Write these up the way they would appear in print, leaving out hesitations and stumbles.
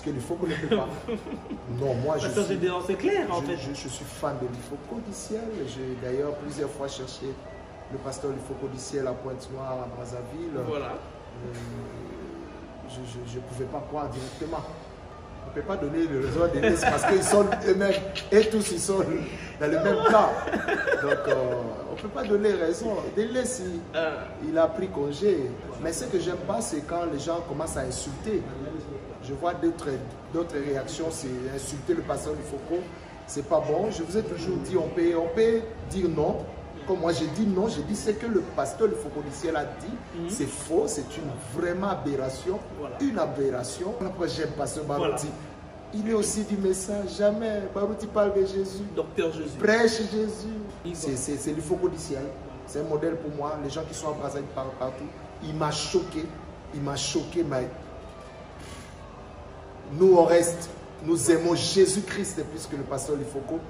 Parce que l'Ifoko ne peut pas. Non, moi je suis... C'est clair en fait. Je suis fan de l'Ifoko du ciel. J'ai d'ailleurs plusieurs fois cherché le pasteur l'Ifoko du ciel à Pointe-Noire, à Brazzaville. Voilà. Je ne pouvais pas croire directement. On ne peut pas donner le raison des listes parce qu'ils sont eux-mêmes et tous ils sont dans le même cas. Donc on ne peut pas donner raison. Délai si il a pris congé. Mais ce que j'aime pas, c'est quand les gens commencent à insulter. Je vois d'autres réactions, c'est insulter le pasteur du Foucault. C'est pas bon. Je vous ai toujours dit, on peut dire non. Comme moi j'ai dit non, j'ai dit ce que le pasteur du Foucault du ciel a dit, c'est faux, c'est une vraiment aberration, une aberration. Après j'aime pasteur Barouti. Il est aussi du message, jamais. Barouti parle de Jésus. Docteur Jésus. Prêche Jésus. C'est le Foucault du ciel. C'est un modèle pour moi. Les gens qui sont en Brazzaville partout. Il m'a choqué. Il m'a choqué, mais nous on reste. Nous aimons Jésus-Christ plus que le pasteur du Foucault.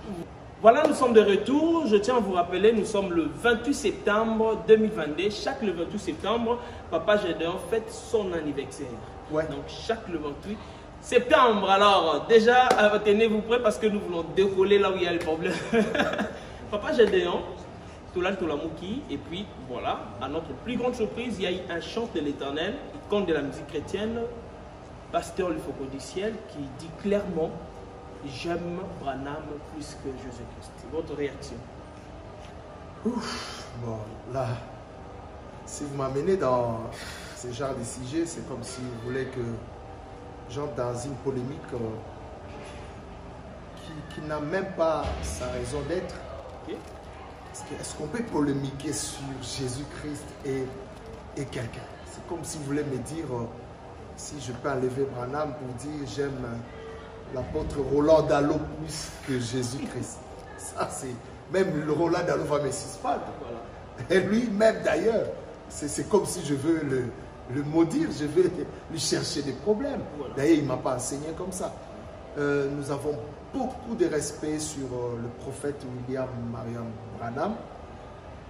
Voilà, nous sommes de retour. Je tiens à vous rappeler, nous sommes le 28 septembre 2022. Chaque le 28 septembre, Papa Gédéon fête son anniversaire. Ouais. Donc chaque le 28 septembre. Alors déjà, tenez-vous prêts parce que nous voulons décoller là où il y a le problème. Papa Gédéon, Toulal Toulamouki. Et puis voilà, à notre plus grande surprise, il y a eu un chant de l'Éternel, icône de la musique chrétienne, pasteur le Foucault du ciel, qui dit clairement: j'aime Branham plus que Jésus-Christ. Votre réaction? Ouf, bon, là, si vous m'amenez dans ce genre de sujet, c'est comme si vous voulez que j'entre dans une polémique qui n'a même pas sa raison d'être. Okay. Est-ce qu'on peut polémiquer sur Jésus-Christ et quelqu'un? C'est comme si vous voulez me dire si je peux enlever Branham pour dire j'aime l'apôtre Roland Dallot plus que Jésus-Christ. Ça, c'est... Même le Roland Dallot va me suspendre. Voilà. Et lui-même, d'ailleurs, c'est comme si je veux le maudire, je veux lui chercher des problèmes. Voilà. D'ailleurs, il ne m'a pas enseigné comme ça. Nous avons beaucoup de respect sur le prophète William Marion Branham.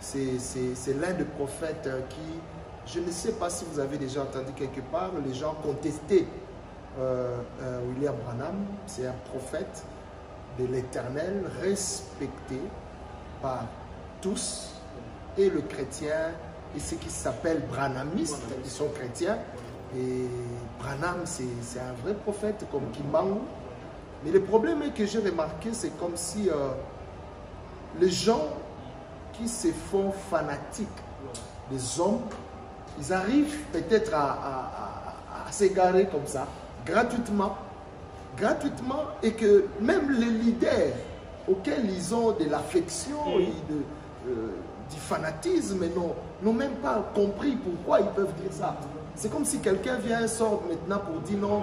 C'est l'un des prophètes qui, je ne sais pas si vous avez déjà entendu quelque part, les gens contestaient William Branham. C'est un prophète de l'Éternel, respecté par tous, et le chrétien, et ceux qui s'appellent branhamistes, ils sont chrétiens. Et Branham, c'est un vrai prophète comme Kimbangu. Mais le problème que j'ai remarqué, c'est comme si les gens qui se font fanatiques des hommes, ils arrivent peut-être à s'égarer comme ça, gratuitement, et que même les leaders auxquels ils ont de l'affection et du fanatisme n'ont même pas compris pourquoi ils peuvent dire ça. C'est comme si quelqu'un vient sort maintenant pour dire non,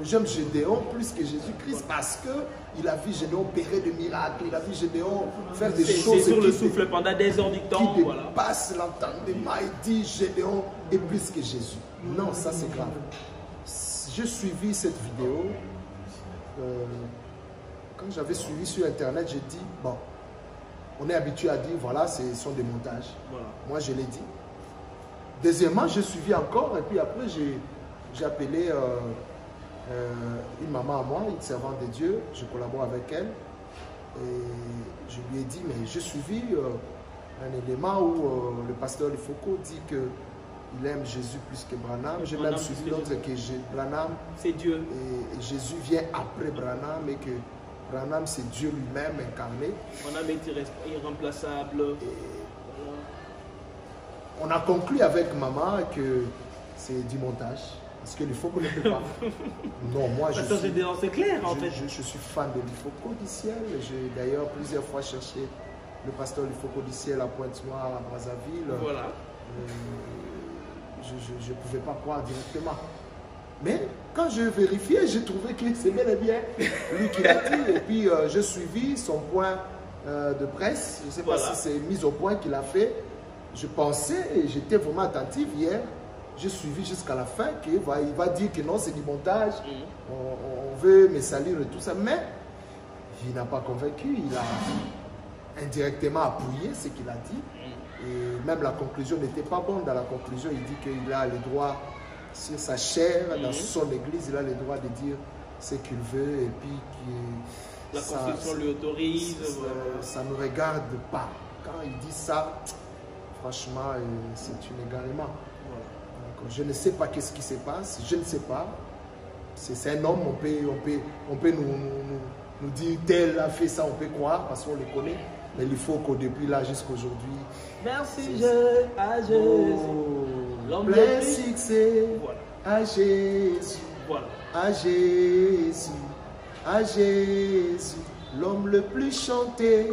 j'aime Gédéon plus que Jésus-Christ parce qu'il a vu Gédéon opérer des miracles, il a vu Gédéon faire des choses sur le souffle pendant des heures du temps. Qui dépasse l'entendement et dit Gédéon est plus que Jésus. Non, ça c'est grave. J'ai suivi cette vidéo. Quand j'avais suivi sur internet, j'ai dit bon, on est habitué à dire voilà, ce sont des montages. Voilà. Moi je l'ai dit. Deuxièmement, j'ai suivi encore et puis après j'ai appelé une maman à moi, une servante de Dieu, je collabore avec elle et je lui ai dit mais j'ai suivi un élément où le pasteur de Foucault dit que il aime Jésus plus que Branham. J'ai même suivi l'autre que Branham, c'est Dieu. Et Jésus vient après Branham et que Branham, c'est Dieu lui-même incarné. Branham est irremplaçable. On a conclu avec maman que c'est du montage. Parce que l'Ifoko ne peut pas. Non, moi je suis... C'est clair en fait. Je suis fan de l'Ifoko du ciel. J'ai d'ailleurs plusieurs fois cherché le pasteur l'Ifoko du ciel à Pointe-Noire, à Brazzaville. Voilà. Je ne pouvais pas croire directement. Mais quand je vérifiais, j'ai trouvé que c'est bel et bien lui qui l'a dit. Et puis j'ai suivi son point de presse. Je ne sais pas si c'est mise au point qu'il a fait. Je pensais, et j'étais vraiment attentif hier, j'ai suivi jusqu'à la fin qu'il va dire que non, c'est du montage. On veut me salir et tout ça. Mais il n'a pas convaincu. Il a indirectement appuyé ce qu'il a dit. Et même la conclusion n'était pas bonne. Dans la conclusion, il dit qu'il a le droit, sur sa chair, dans son église, il a le droit de dire ce qu'il veut et puis la Constitution lui autorise. Ça ne regarde pas. Quand il dit ça, franchement, c'est un égarement. Donc, je ne sais pas qu'est-ce qui se passe, je ne sais pas. C'est un homme, on peut nous dire tel a fait ça, on peut croire parce qu'on le connaît. Mais il faut qu'au depuis là jusqu'à aujourd'hui. Merci à Jésus. L'homme plein succès. Voilà. À Jésus. Voilà. À Jésus. À Jésus. L'homme le plus chanté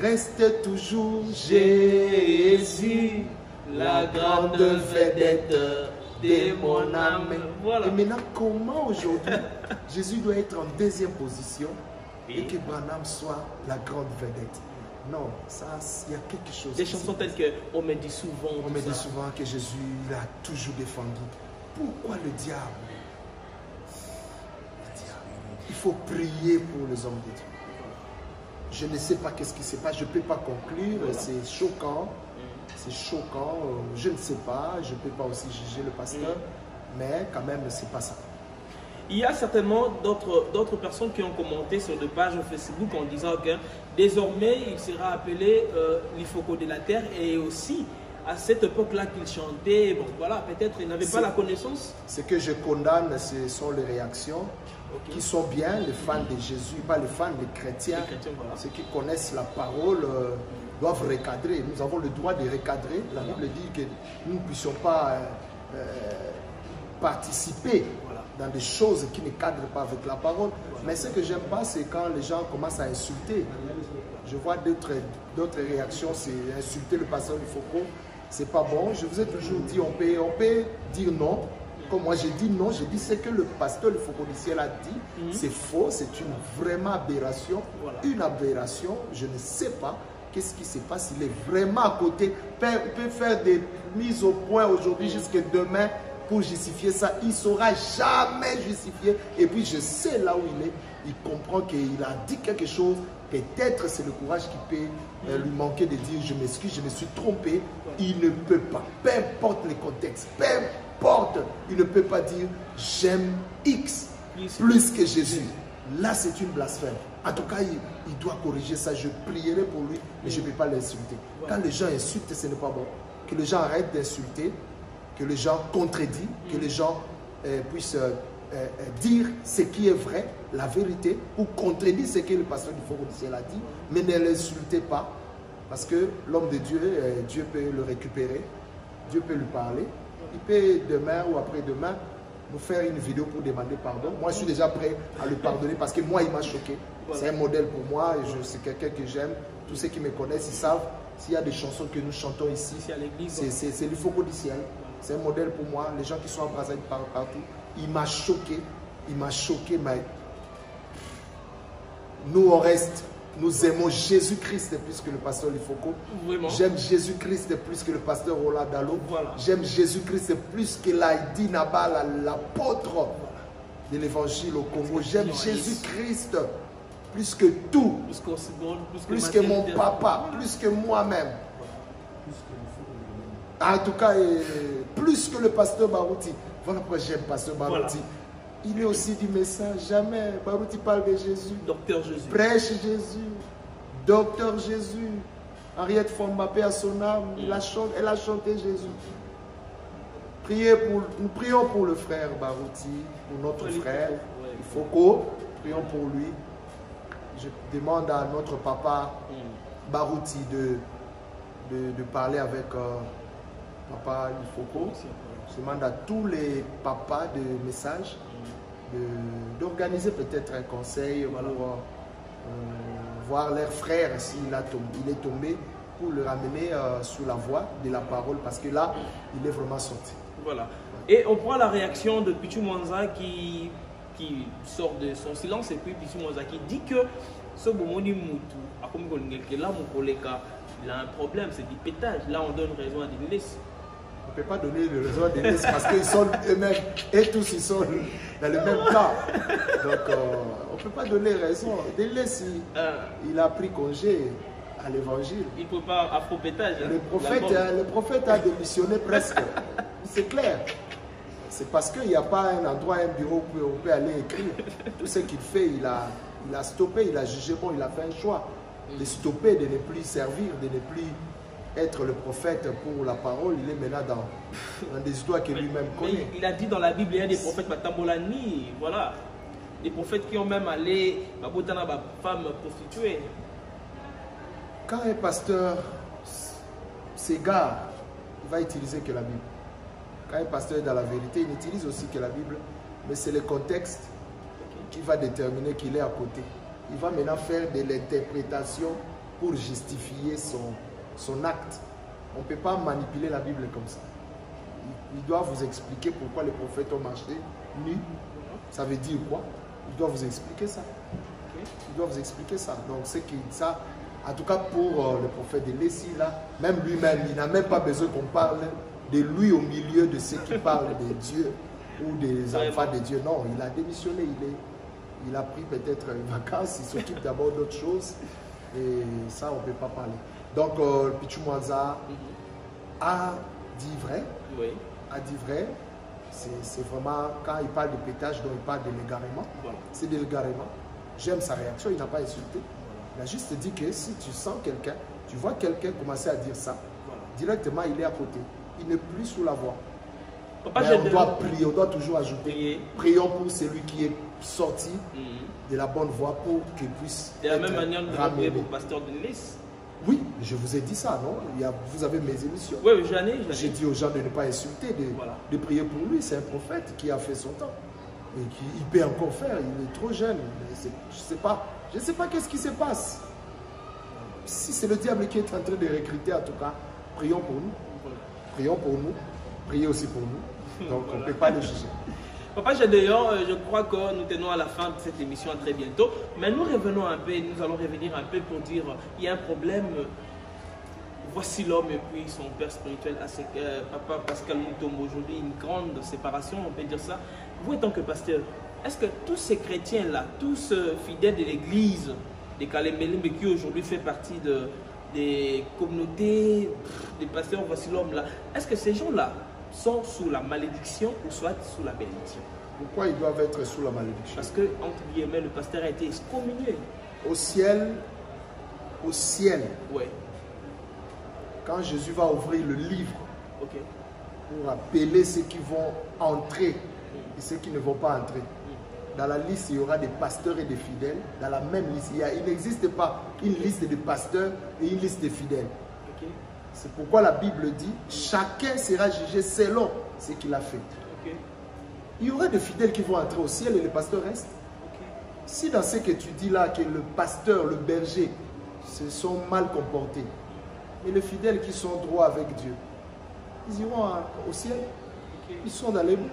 reste toujours Jésus. La grande vedette de mon âme. Voilà. Et maintenant, comment aujourd'hui Jésus doit être en deuxième position et que Branham soit la grande vedette? Non, ça, il y a quelque chose. Des chansons telles qu'on me dit souvent. On me dit souvent que Jésus l'a toujours défendu. Pourquoi le diable? Il faut prier pour les hommes de Dieu. Je ne sais pas qu'est-ce qui se passe, je ne peux pas conclure, c'est choquant. C'est choquant, je ne sais pas, je ne peux pas aussi juger le pasteur, mais quand même, ce n'est pas ça. Il y a certainement d'autres personnes qui ont commenté sur des pages Facebook en disant que désormais, il sera appelé l'Ifoko de la terre et aussi à cette époque-là qu'il chantait, bon voilà, peut-être il n'avait pas la connaissance. Ce que je condamne, ce sont les réactions qui sont bien, les fans de Jésus, pas les fans, les chrétiens, voilà. Ceux qui connaissent la parole doivent recadrer. Nous avons le droit de recadrer. La Bible dit que nous ne puissions pas participer dans des choses qui ne cadrent pas avec la parole. Mais ce que j'aime pas, c'est quand les gens commencent à insulter. Je vois d'autres réactions, c'est insulter le pasteur du Foucault. C'est pas bon. Je vous ai toujours dit, on peut dire non. Comme moi j'ai dit non, j'ai dit ce que le pasteur du Foucault du ciel a dit, c'est faux, c'est une vraiment aberration. Voilà. Une aberration, je ne sais pas qu'est-ce qui se passe. Il est vraiment à côté. Il peut faire des mises au point aujourd'hui jusqu'à demain pour justifier ça. Il ne saura jamais justifier. Et puis je sais là où il est. Il comprend qu'il a dit quelque chose. Peut-être c'est le courage qui peut lui manquer de dire je m'excuse, je me suis trompé. Il ne peut pas. Peu importe les contextes. Peu importe. Il ne peut pas dire j'aime X plus que Jésus. Là c'est une blasphème. En tout cas, il doit corriger ça. Je prierai pour lui, mais je ne peux pas l'insulter. Quand les gens insultent, ce n'est pas bon. Que les gens arrêtent d'insulter, que les gens contredisent, que les gens puissent dire ce qui est vrai, la vérité, ou contredire ce que le pasteur du Foucault du ciel a dit, mais ne l'insultez pas, parce que l'homme de Dieu, Dieu peut le récupérer, Dieu peut lui parler. Il peut demain ou après-demain nous faire une vidéo pour demander pardon. Moi, je suis déjà prêt à le pardonner parce que moi, il m'a choqué. Voilà. C'est un modèle pour moi et c'est quelqu'un que j'aime. Tous ceux qui me connaissent, ils savent s'il y a des chansons que nous chantons ici, c'est le Foucault du ciel. C'est un modèle pour moi. Les gens qui sont embrassés partout, il m'a choqué. Il m'a choqué, mais nous, on reste. Nous aimons Jésus-Christ plus que le pasteur Foucault. J'aime Jésus-Christ plus que le pasteur Roland Dallot. Voilà. J'aime Jésus-Christ plus que Laïdi Nabal, l'apôtre de l'évangile au Congo. J'aime Jésus-Christ plus que tout. Plus que mon papa, plus que moi-même. En tout cas, plus que le pasteur Barouti. Voilà pourquoi j'aime pasteur Barouti. Voilà. Il est aussi du message, jamais. Barouti parle de Jésus. Docteur Jésus. Prêche Jésus. Docteur Jésus. Henriette Fombapé à son âme, elle a chanté Jésus. Nous prions pour le frère Barouti, pour notre frère Foucault. Prions pour lui. Je demande à notre papa Barouti de parler avec papa Foucault. Je demande à tous les papas de messages d'organiser peut-être un conseil pour voir leur frère s'il est tombé, pour le ramener sous la voie de la parole, parce que là, il est vraiment sorti. Voilà. Et on prend la réaction de Pichu Mwanza qui sort de son silence, et puis Pichu Mwanza qui dit que ce Bomoni Moutou, là, mon collègue, il a un problème, c'est du pétage. Là, on donne raison à Denis. On ne peut pas donner le raison à Denis parce qu'ils sont eux-mêmes, et tous ils sont dans le même cas. Donc, on ne peut pas donner raison. Denis, il a pris congé à l'évangile. Il ne peut pas afro-pétage. Le prophète a démissionné presque. C'est clair. C'est parce qu'il n'y a pas un endroit, un bureau où on peut aller écrire. Tout ce qu'il fait, il a stoppé, il a jugé bon, il a fait un choix de stopper, de ne plus servir, de ne plus être le prophète pour la parole. Il est maintenant dans des histoires que lui-même connaît. Il a dit dans la Bible, il y a des prophètes Matambolani, voilà. Des prophètes qui ont même allé ma femme prostituée. Quand un pasteur s'égare, il va utiliser que la Bible. Quand un pasteur est dans la vérité, il n'utilise aussi que la Bible, mais c'est le contexte qui va déterminer qu'il est à côté. Il va maintenant faire de l'interprétation pour justifier son acte. On ne peut pas manipuler la Bible comme ça. Il doit vous expliquer pourquoi les prophètes ont marché nus. Ça veut dire quoi? Il doit vous expliquer ça. Il doit vous expliquer ça. Donc, c'est que ça, en tout cas pour le prophète de Lessie, là, même lui-même, il n'a même pas besoin qu'on parle de lui au milieu de ceux qui parlent des dieux ou des enfants de Dieu. Non, il a démissionné, il a pris peut-être une vacance, il s'occupe d'abord d'autres choses et ça, on ne peut pas parler. Donc, Pichumwanza a dit vrai, c'est vraiment, quand il parle de pétage, donc il parle de l'égarement, c'est de l'égarement. J'aime sa réaction, il n'a pas insulté. Il a juste dit que si tu sens quelqu'un, tu vois quelqu'un commencer à dire ça, directement il est à côté. Il n'est plus sous la voie. Papa, on doit prier, on doit toujours ajouter. Prions pour celui qui est sorti de la bonne voie pour qu'il puisse. De la même manière, nous devons prier pour le pasteur de l'Église. Oui, je vous ai dit ça, non? Vous avez mes émissions. Oui, j'en ai. J'ai dit aux gens de ne pas insulter, de prier pour lui. C'est un prophète qui a fait son temps. Et il peut encore faire. Il est trop jeune. Je ne sais pas qu'est-ce qui se passe. Si c'est le diable qui est en train de recruter, en tout cas, prions pour nous. Prions pour nous. Priez aussi pour nous. Donc, on ne peut pas le juger. Papa Gédéon, je crois que nous tenons à la fin de cette émission très bientôt. Mais nous revenons un peu, nous allons revenir un peu pour dire il y a un problème. Voici l'homme et puis son père spirituel, Papa Pascal Mutombo. Aujourd'hui, une grande séparation, on peut dire ça. Vous, en tant que pasteur, est-ce que tous ces chrétiens-là, tous fidèles de l'église des Kalembelembe qui aujourd'hui fait partie des communautés, des pasteurs, voici l'homme-là, est-ce que ces gens-là sont sous la malédiction ou soit sous la bénédiction? Pourquoi ils doivent être sous la malédiction? Parce que, entre guillemets, le pasteur a été excommunié. Au ciel, ouais. Quand Jésus va ouvrir le livre pour appeler ceux qui vont entrer et ceux qui ne vont pas entrer, dans la liste, il y aura des pasteurs et des fidèles. Dans la même liste, il n'existe pas une liste de pasteurs et une liste de fidèles. C'est pourquoi la Bible dit, chacun sera jugé selon ce qu'il a fait. Il y aura des fidèles qui vont entrer au ciel et les pasteurs restent. Si dans ce que tu dis là, que le pasteur, le berger, se sont mal comportés, et les fidèles qui sont droits avec Dieu, ils iront au ciel. Ils sont dans les bouts.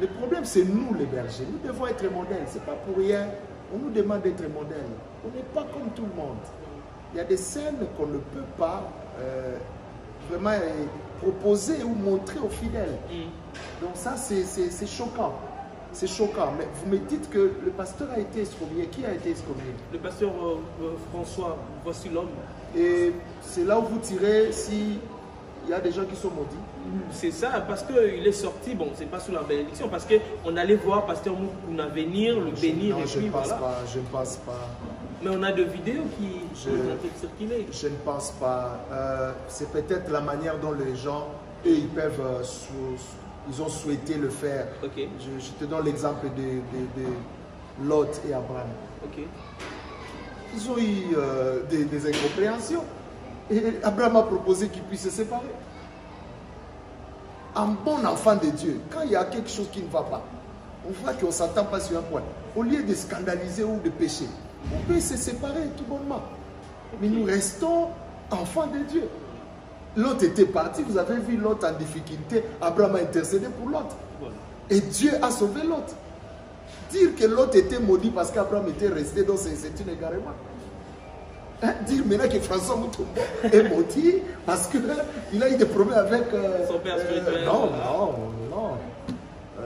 Le problème, c'est nous les bergers. Nous devons être modèles. Ce n'est pas pour rien. On nous demande d'être modèles. On n'est pas comme tout le monde. Il y a des scènes qu'on ne peut pas vraiment proposer ou montrer aux fidèles. Donc ça, c'est choquant. C'est choquant. Mais vous me dites que le pasteur a été excommunié. Qui a été excommunié? Le pasteur François, voici l'homme. Et c'est là où vous tirez si il y a des gens qui sont maudits. C'est ça, parce qu'il est sorti, bon, c'est pas sous la bénédiction, parce qu'on allait voir pasteur Moukouna venir, le bénir, et je puis ne pense voilà. pas, je ne pense pas. Mais on a des vidéos qui ont été circulées. Je ne pense pas. C'est peut-être la manière dont les gens, eux, ils peuvent, ils ont souhaité le faire. Je te donne l'exemple de Lot et Abraham. Ils ont eu des incompréhensions. Et Abraham a proposé qu'ils puissent se séparer. Un bon enfant de Dieu, quand il y a quelque chose qui ne va pas, on voit qu'on ne s'entend pas sur un point. Au lieu de scandaliser ou de pécher, on peut se séparer tout bonnement. Mais nous restons enfants de Dieu. L'autre était parti, vous avez vu l'autre en difficulté, Abraham a intercédé pour l'autre. Et Dieu a sauvé l'autre. Dire que l'autre était maudit parce qu'Abraham était resté, donc c'est une égarement. Dire maintenant que François Mutombo est maudit parce qu'il a eu des problèmes avec son père spirituel. Non.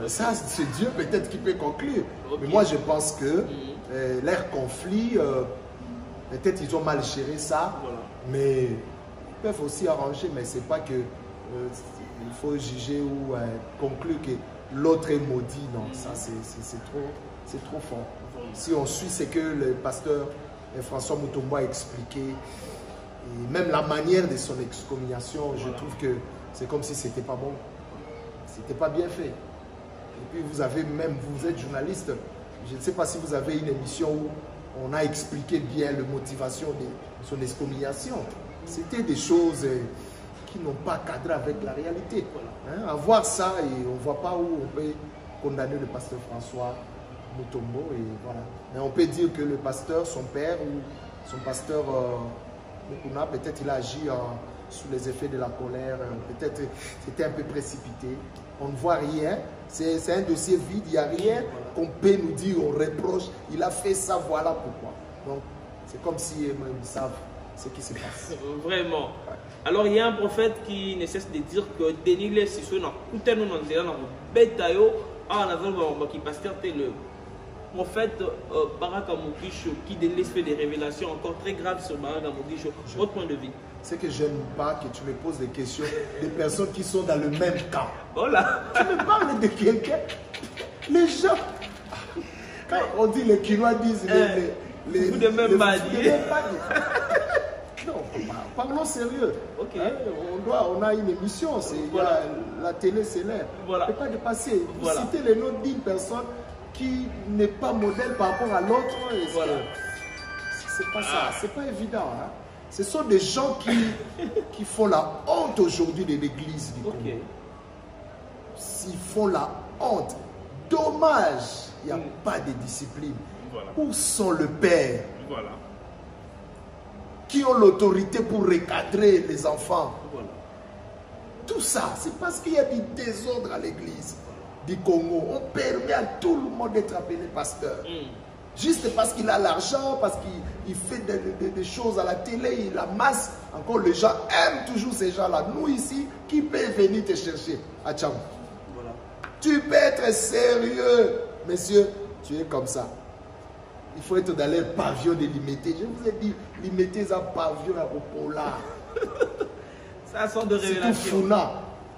Ça, c'est Dieu peut-être qui peut conclure. Mais moi, je pense que leur conflit, peut-être ils ont mal géré ça, mais ils peuvent aussi arranger, mais c'est pas que il faut juger ou conclure que l'autre est maudit. Non, ça c'est trop fort. Si on suit ce que le pasteur François Mutombo a expliqué, et même la manière de son excommunication, je trouve que c'est comme si c'était pas bon. C'était pas bien fait. Et puis vous avez même, vous êtes journaliste, je ne sais pas si vous avez une émission où on a expliqué bien la motivation de son excommunication. C'était des choses qui n'ont pas cadré avec la réalité. Hein, à voir ça, et on ne voit pas où on peut condamner le pasteur François Mutombo. Et voilà. Mais on peut dire que le pasteur, son père ou son pasteur Mukuna, peut-être il a agi sous les effets de la colère, peut-être c'était un peu précipité. On ne voit rien, c'est un dossier vide, il n'y a rien qu'on peut nous dire, on reproche, il a fait ça, voilà pourquoi. Donc c'est comme si ils savent ce qui se passe. Vraiment. Alors il y a un prophète qui ne cesse de dire que Denile Sisso n'a coûté nous dans le bétail, qui pasteur le prophète Baraka Moukisho qui laisse faire des révélations encore très graves sur Baraka Moukisho. Votre point de vue? C'est que j'aime pas que tu me poses des questions des personnes qui sont dans le même camp. Oh là. Tu me parles de quelqu'un. Les gens, quand on dit les Kinois disent les vous de même badi. Non, parlons sérieux. Okay. Hein, on a une émission, voilà. La télé c'est l'air. Voilà. On ne peut pas dépasser. Vous voilà. citez les noms d'une personne qui n'est pas modèle par rapport à l'autre. Voilà. C'est pas ça, c'est pas évident. Hein. Ce sont des gens qui font la honte aujourd'hui de l'église du Congo. S'ils font la honte, dommage, il n'y a pas de discipline. Voilà. Où sont le père? Voilà. Qui ont l'autorité pour recadrer les enfants? Voilà. Tout ça, c'est parce qu'il y a du désordre à l'église du Congo. On permet à tout le monde d'être appelé pasteur. Juste parce qu'il a l'argent, parce qu'il fait des choses à la télé, il amasse. Encore, les gens aiment toujours ces gens-là. Nous ici, qui peut venir te chercher à Tcham? Voilà. Tu peux être sérieux, monsieur, tu es comme ça. Il faut être dans les pavillons de Limité. Je vous ai dit, Limité, c'est un pavillon à Popola. Ça sort de révélation. C'est tout Funa.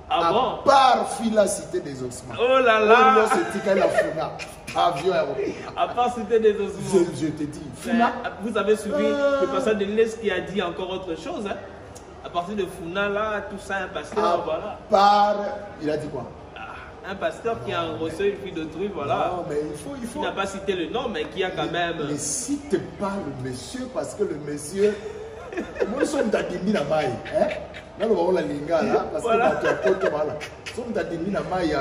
Ah bon? À part Fila Cité des Ossements. Oh là là! C'est la Funa. Pavillon à Popola. À part Cité des Ossements. Je te dis. Funa. Vous avez suivi le passage de l'Est qui a dit encore autre chose. Hein? À partir de Funa, là, tout ça, un pasteur, voilà. Par. Il a dit quoi? Un pasteur qui a reçu une fille d'autrui, voilà. Non, mais il faut. Il n'a pas cité le nom, mais qui a quand même. Ne cite pas le monsieur parce que le monsieur. Moi, nous sommes dans la maille. Là, nous avons la linga là. Parce que tu as côté voilà. Nous sommes dans la maille.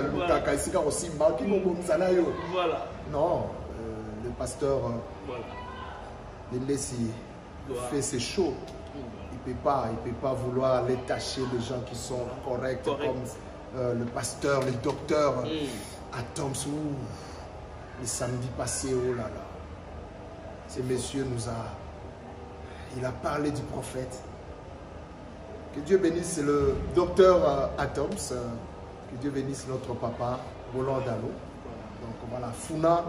Voilà. Non, le pasteur. Voilà. Il fait ses shows. Il ne peut pas vouloir aller tâcher les gens qui sont corrects. Comme le pasteur, le docteur à Tomsou. Le samedi passé, oh là là. Ce monsieur il a parlé du prophète. Que Dieu bénisse le docteur Atoms. Que Dieu bénisse notre papa, Roland Dalo. Donc voilà, Funa,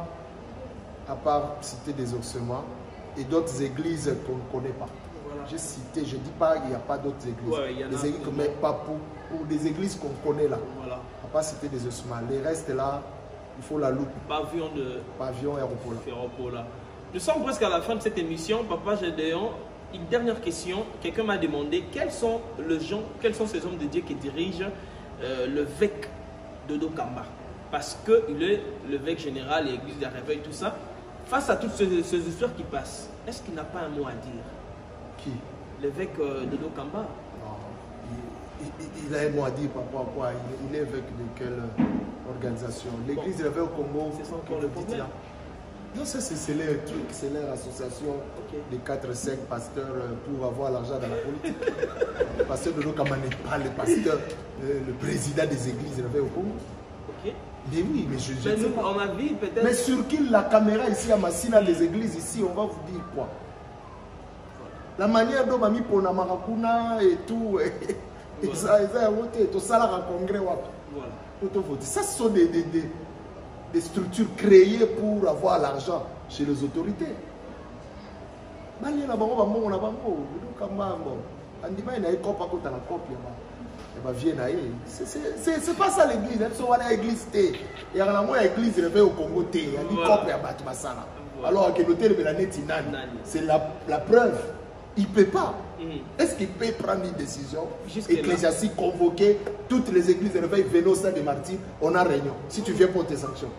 à part Cité des Ossements, et d'autres églises qu'on ne connaît pas. Voilà. J'ai cité, je ne dis pas qu'il n'y a pas d'autres églises. Ouais, des églises qu'on ne met pas pour des églises qu'on connaît là. Voilà. À part Cité des Ossements. Les restes là, il faut la loupe. Pavillon Aéropola. Nous sommes presque à la fin de cette émission. Papa Gédéon, une dernière question. Quelqu'un m'a demandé quels sont ces hommes de Dieu qui dirigent l'évêque Dodo Kamba. Parce qu'il est l'évêque général, l'église de Réveil, tout ça. Face à toutes ces histoires qui passent, est-ce qu'il n'a pas un mot à dire? Qui? L'évêque Dodo Kamba. Non. Il a un mot à dire par rapport à quoi? Il est évêque de quelle organisation? L'église de Réveil au Congo. C'est ça encore le problème. Non, ça c'est leur truc, c'est leur association de 4-5 pasteurs pour avoir l'argent dans la politique. Le pasteur Dodo Kamba n'est pas le pasteur, le président des églises de Réveil au Congo. Mais oui, mais je sais pas. On a vu peut-être. Mais sur qui la caméra ici à Massina des églises ici, on va vous dire quoi? La manière dont Mami Pona Marakuna et tout, et ça a voté, tout ça là en congrès. Voilà. Ça, ce sont des structures créées pour avoir l'argent chez les autorités. c'est pas ça l'église. L'église, il y a une église au Congo, il y a une copie à Batumasana. Alors que l'hôtel de la Netinani, c'est la preuve. Il ne peut pas. Est-ce qu'il peut prendre une décision ecclésiastique, convoquer toutes les églises de réveil, venir au stade des martyrs, on a réunion. Si tu viens pour tes sanctions.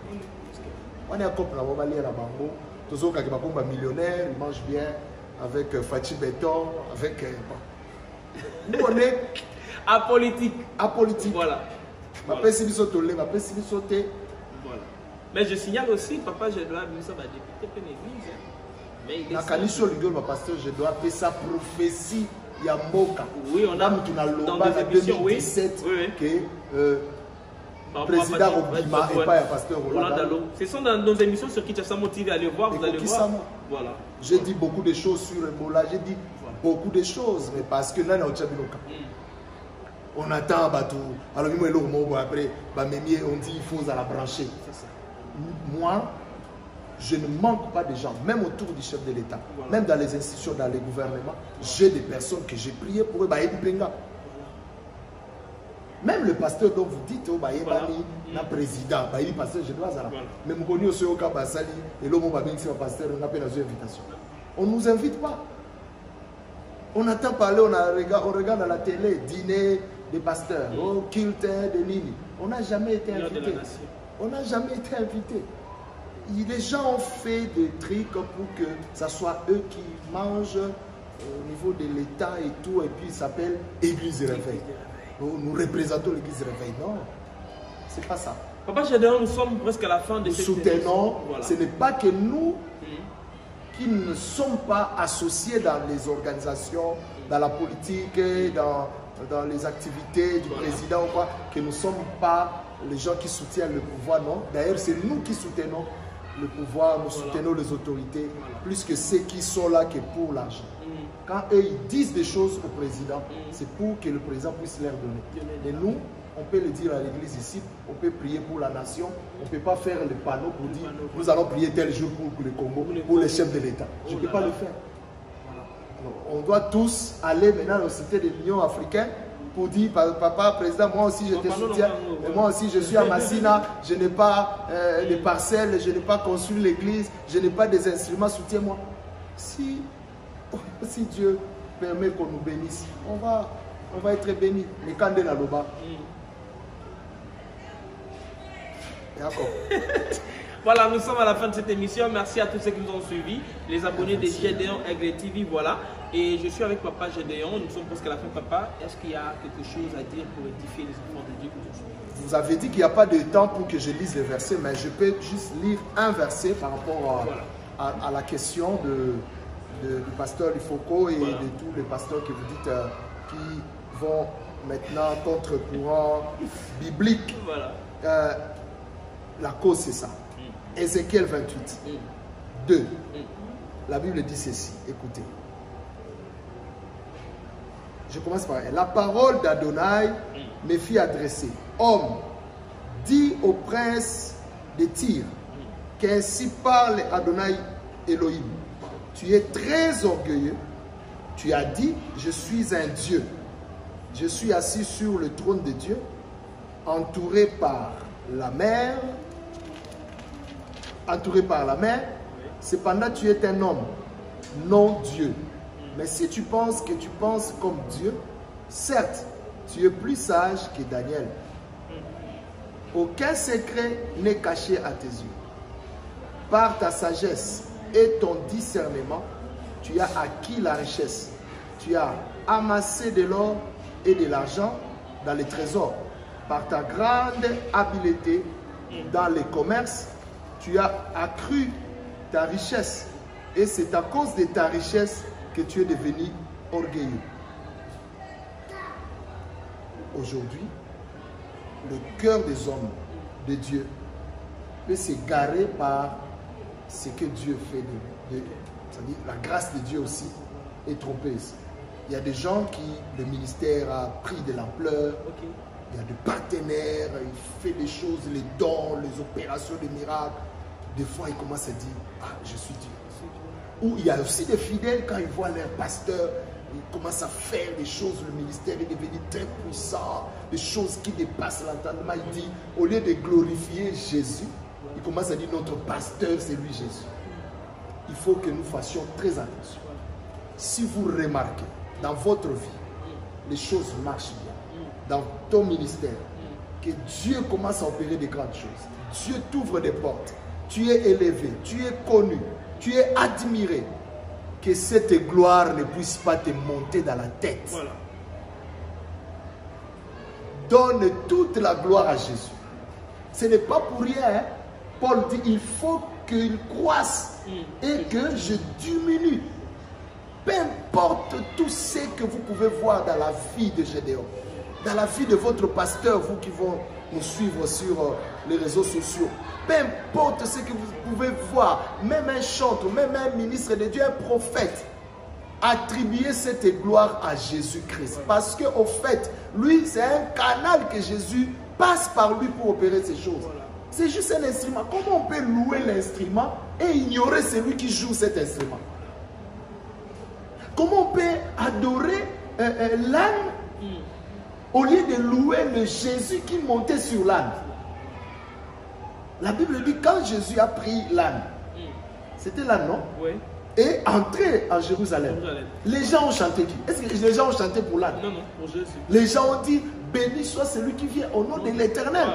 On est à Copla, on va lire à Bango. Tous ceux qui sont millionnaires, ils mangent bien avec Fachi Béton, avec. Nous, on est apolitique. Apolitique. Voilà. Voilà. Mais je signale aussi, papa, je dois venir ça va député pour l'église. Mais il est pasteur, je dois faire sa prophétie. Il y a Moka. Oui, on a dans des émissions, 2017 oui. Que président Obima et pas un pasteur Roland. Ce sont dans nos émissions sur Kinshasa Motivé. Allez voir, vous allez voir. Voilà. J'ai dit beaucoup de choses sur Ebola. J'ai dit beaucoup de choses, mais parce que là, on attend Batou. Alors, après, on dit il faut la brancher. Moi, je ne manque pas de gens, même autour du chef de l'État, même dans les institutions, dans les gouvernements. J'ai des personnes que j'ai prié pour eux. Même le pasteur dont vous dites, le président, le pasteur, je dois aller. Mais je connais aussi au cas Bassali, et l'homme va venir sur le pasteur, on appelle une invitation. On ne nous invite pas. On attend parler, on regarde à la télé, dîner des pasteurs, culte de Nini. On n'a jamais été invité. On n'a jamais été invité. Les gens ont fait des trucs pour que ce soit eux qui mangent au niveau de l'État et tout, et puis ils s'appellent Église de Réveil. Nous représentons l'Église de Réveil. Non, c'est pas ça. Papa Gédéon, nous sommes presque à la fin de cette émission. Nous soutenons, ce n'est pas que nous qui ne sommes pas associés dans les organisations, dans la politique, dans les activités du président ou quoi, que nous ne sommes pas les gens qui soutiennent le pouvoir, non. D'ailleurs, c'est nous qui soutenons le pouvoir, nous soutenons les autorités, plus que ceux qui sont là que pour l'argent. Quand eux, ils disent des choses au président, c'est pour que le président puisse leur donner. Et nous, on peut le dire à l'église ici, on peut prier pour la nation, on ne peut pas faire le panneau pour dire nous allons prier tel jour pour le Congo, pour les chefs de l'État. Je ne peux pas le faire. Alors, on doit tous aller maintenant au cité de l'Union africaine pour dire, papa, président, moi aussi je te soutiens, moi aussi je suis à Massina, je n'ai pas de parcelles, je n'ai pas construit l'église, je n'ai pas des instruments, soutiens-moi. Si Dieu permet qu'on nous bénisse, on va être bénis. Mais quand on est là-bas, d'accord. Voilà, nous sommes à la fin de cette émission. Merci à tous ceux qui nous ont suivis, les abonnés de Gédéon Aigle TV, voilà. Et je suis avec Papa Gédéon, nous sommes presque à la fin, Papa. Est-ce qu'il y a quelque chose à dire pour édifier les enfants de Dieu que vous suivez? Vous avez dit qu'il n'y a pas de temps pour que je lise les versets, mais je peux juste lire un verset par rapport à la question du pasteur Lifoko et de tous les pasteurs que vous dites qui vont maintenant contre courant biblique. Voilà. La cause, c'est ça. Ézéchiel 28, 2. La Bible dit ceci. Écoutez. Je commence par elle. La parole d'Adonai me fit adresser. Homme, dis au prince de Tyr qu'ainsi parle Adonai Elohim. Tu es très orgueilleux. Tu as dit, je suis un Dieu. Je suis assis sur le trône de Dieu, entouré par la mer. Entouré par la mer. Cependant, tu es un homme, non Dieu. Mais si tu penses que tu penses comme Dieu, certes, tu es plus sage que Daniel. Aucun secret n'est caché à tes yeux. Par ta sagesse et ton discernement, tu as acquis la richesse. Tu as amassé de l'or et de l'argent dans les trésors. Par ta grande habileté dans les commerces, tu as accru ta richesse. Et c'est à cause de ta richesse que tu es devenu orgueilleux. Aujourd'hui, le cœur des hommes de Dieu peut s'égarer par ce que Dieu fait. C'est-à-dire la grâce de Dieu aussi est trompeuse. Il y a des gens qui, le ministère a pris de l'ampleur. Il y a des partenaires, il fait des choses, les dons, les opérations de miracles. Des fois, ils commencent à dire, ah, je suis Dieu. Ou il y a aussi des fidèles, quand ils voient leur pasteur, il commence à faire des choses, le ministère est devenu très puissant, des choses qui dépassent l'entendement. Il dit, au lieu de glorifier Jésus, il commence à dire notre pasteur, c'est lui Jésus. Il faut que nous fassions très attention. Si vous remarquez dans votre vie, les choses marchent bien, dans ton ministère, que Dieu commence à opérer de grandes choses. Dieu t'ouvre des portes, tu es élevé, tu es connu, tu es admiré. Que cette gloire ne puisse pas te monter dans la tête. Voilà. Donne toute la gloire à Jésus. Ce n'est pas pour rien. Hein? Paul dit, il faut qu'il croisse et que je diminue. Peu importe tout ce que vous pouvez voir dans la vie de Gédéon, dans la vie de votre pasteur, vous qui vont nous suivre sur les réseaux sociaux, peu importe ce que vous pouvez voir, même un chantre, même un ministre de Dieu, un prophète, attribuez cette gloire à Jésus-Christ. Parce qu'au fait, lui, c'est un canal que Jésus passe par lui pour opérer ces choses. C'est juste un instrument. Comment on peut louer l'instrument et ignorer celui qui joue cet instrument? Comment on peut adorer l'âne au lieu de louer le Jésus qui montait sur l'âne? La Bible dit quand Jésus a pris l'âne, c'était l'âne, non? Oui. Et entré en Jérusalem. Les gens ont chanté qui? Est-ce que les gens ont chanté pour l'âne? Non, non, pour Jésus. Les gens ont dit, béni soit celui qui vient au nom de l'Éternel.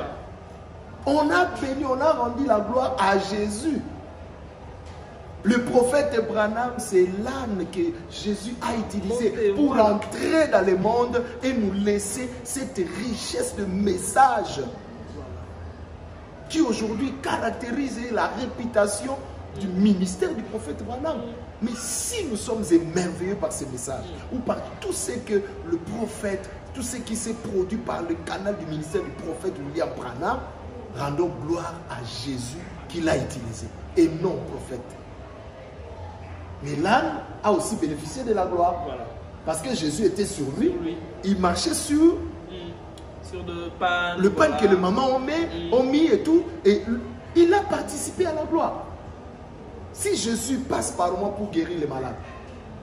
On a béni, on a rendu la gloire à Jésus. Le prophète Branham, c'est l'âne que Jésus a utilisé pour entrer dans le monde et nous laisser cette richesse de messages qui aujourd'hui caractérise la réputation du ministère du prophète Branham. Mais si nous sommes émerveillés par ces messages ou par tout ce que le prophète, tout ce qui s'est produit par le canal du ministère du prophète William Branham, rendons gloire à Jésus qui l'a utilisé et non au prophète. Mais l'âne a aussi bénéficié de la gloire. Voilà. Parce que Jésus était sur lui. Il marchait sur le pain que les mamans ont mis et tout. Et il a participé à la gloire. Si Jésus passe par moi pour guérir les malades,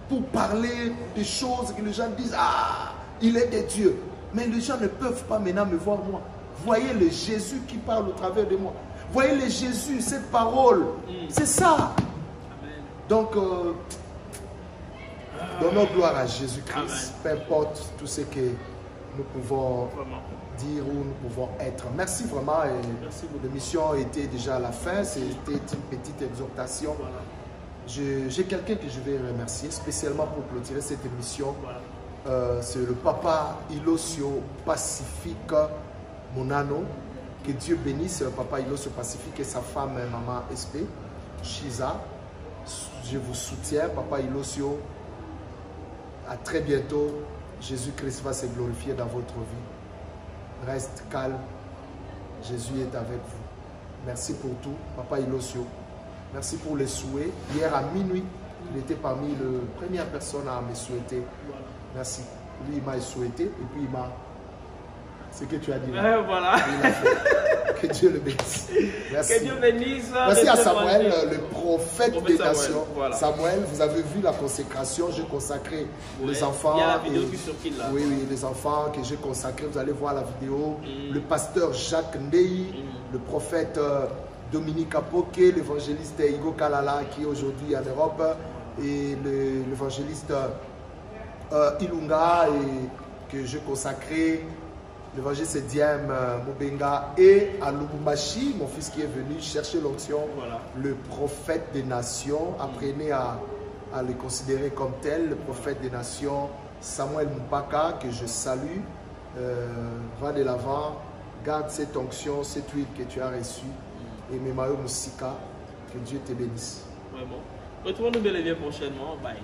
pour parler des choses que les gens disent, ah, il est de Dieu. Mais les gens ne peuvent pas maintenant me voir moi. Voyez le Jésus qui parle au travers de moi. Voyez le Jésus, cette parole. C'est ça. Donc, donnons gloire à Jésus-Christ, peu importe tout ce que nous pouvons dire ou nous pouvons être. Merci vraiment. L'émission était déjà à la fin, c'était une petite exhortation. Voilà. J'ai quelqu'un que je vais remercier spécialement pour clôturer cette émission. Voilà. C'est le papa Ilosio Pacifique Monano. Que Dieu bénisse le papa Ilosio Pacifique et sa femme, maman SP, Shiza. Je vous soutiens, papa Ilosio. À très bientôt. Jésus-Christ va se glorifier dans votre vie. Reste calme. Jésus est avec vous. Merci pour tout, papa Ilosio. Merci pour les souhaits. Hier à minuit, il était parmi les premières personnes à me souhaiter. Merci. Lui, il m'a souhaité et puis il m'a... C'est que tu as dit. Voilà. Que Dieu le bénisse. Merci. Que Dieu bénisse. Merci à Samuel, le prophète des nations. Voilà. Samuel, vous avez vu la consécration. J'ai consacré les enfants. Il y a la vidéo qui circule là. Oui, oui, les enfants que j'ai consacrés. Vous allez voir la vidéo. Le pasteur Jacques Ndei, le prophète Dominique Apoke, l'évangéliste Igo Kalala qui est aujourd'hui en Europe, et l'évangéliste Ilunga et que j'ai consacré. L'évangéliste Diem Mobenga et à Lubumbashi, mon fils qui est venu chercher l'onction, voilà. Le prophète des nations. Apprenez à le considérer comme tel, le prophète des nations, Samuel Mpaka, que je salue. Va de l'avant, garde cette onction, cette huile que tu as reçue. Et Memayo Moussika, que Dieu te bénisse. Vraiment. Retrouvons-nous bel et bien prochainement. Bye.